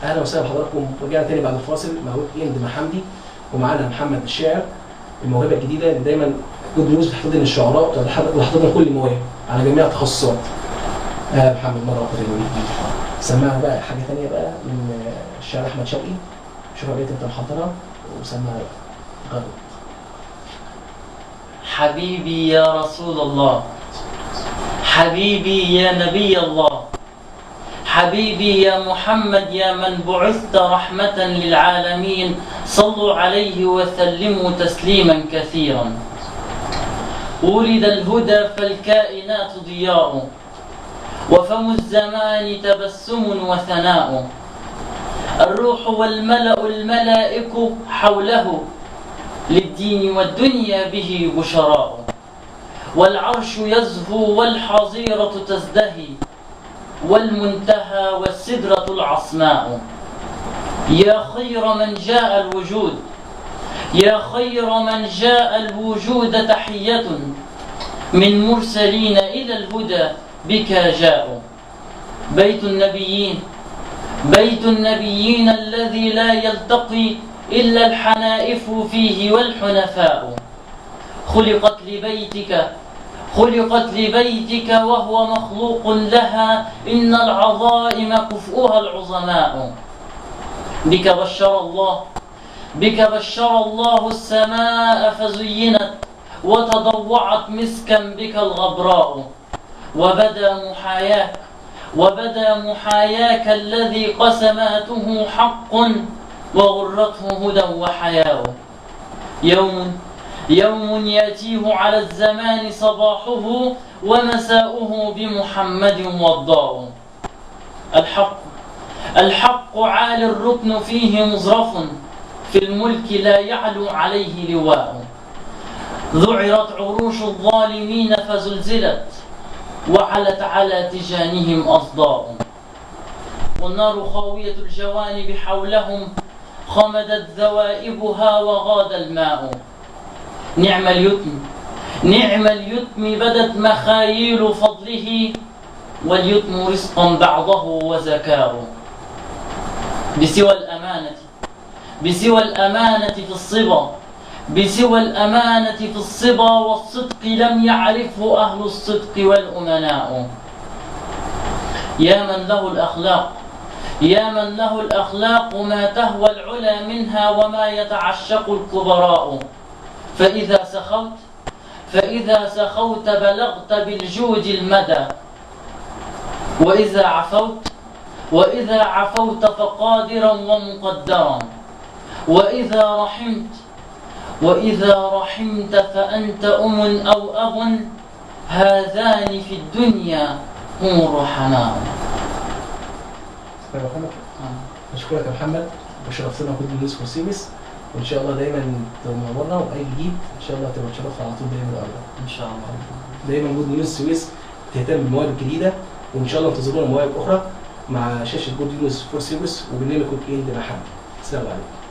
اهلا وسهلا بحضراتكم. رجعنا تاني بعد الفاصل مع ويك اند مع حمدي، ومعانا محمد الشاعر، الموهبه الجديده اللي دايما جود نيوز بتحتضن الشعراء وتحتضن كل المواهب على جميع التخصصات. محمد مره اخرى تاني سمعنا بقى حاجه ثانيه بقى من الشاعر احمد شوقي، شوفها بقيت انت محضرها وسمعها بقى. حبيبي يا رسول الله، حبيبي يا نبي الله، حبيبي يا محمد يا من بعثت رحمة للعالمين، صلوا عليه وسلموا تسليما كثيرا. ولد الهدى فالكائنات ضياء، وفم الزمان تبسم وثناء. الروح والملأ الملائك حوله، للدين والدنيا به بشراء. والعرش يزهو والحظيرة تزدهي، والمنتهى والسدرة العصماء. يا خير من جاء الوجود، يا خير من جاء الوجود، تحية من مرسلين إلى الهدى بك جاءوا. بيت النبيين، بيت النبيين الذي لا يلتقي إلا الحنائف فيه والحنفاء. خلقت لبيتك، خلقت لبيتك وهو مخلوق لها، إن العظائم كفؤها العظماء. بك بشر الله، بك بشر الله السماء فزينت، وتضوعت مسكا بك الغبراء. وبدا محاياك، وبدا محاياك الذي قسماته حق، وغرته هدى وحياء. يوم يأتيه على الزمان صباحه، ومساؤه بمحمد وضاء. الحق عالي الركن فيه مزرف، في الملك لا يعلو عليه لواء. ذعرت عروش الظالمين فزلزلت، وعلت على تجانهم أصداء. والنار خاوية الجوانب حولهم، خمدت ذوائبها وغاد الماء. نعم اليتم، نعم اليتم بدت مخايل فضله، واليتم رزقا بعضه وزكاء. بسوى الأمانة، بسوى الأمانة في الصبا، بسوى الأمانة في الصبا والصدق لم يعرفه أهل الصدق والأمناء. يا من له الأخلاق، يا من له الأخلاق ما تهوى العلا منها، وما يتعشق الكبراء. فإذا سخوت بلغت بالجود المدى، وإذا عفوت فقادرا ومقدرا. وإذا رحمت فأنت أم أو أب، هذان في الدنيا هم الرحماء. أشكرك يا محمد، وشرفتنا كل نيوز فور سيمس، وإن شاء الله دايما تنورنا، وأي جديد إن شاء الله تبقى تشرف على طول دايما وأبدا. إن شاء الله. دايما جود نيوز سويس تهتم بالمواهب الجديدة، وإن شاء الله انتظرونا مواهب أخرى مع شاشة جود نيوز فور سيمس وبرنامج ويك إند مع حمدي. السلام عليكم.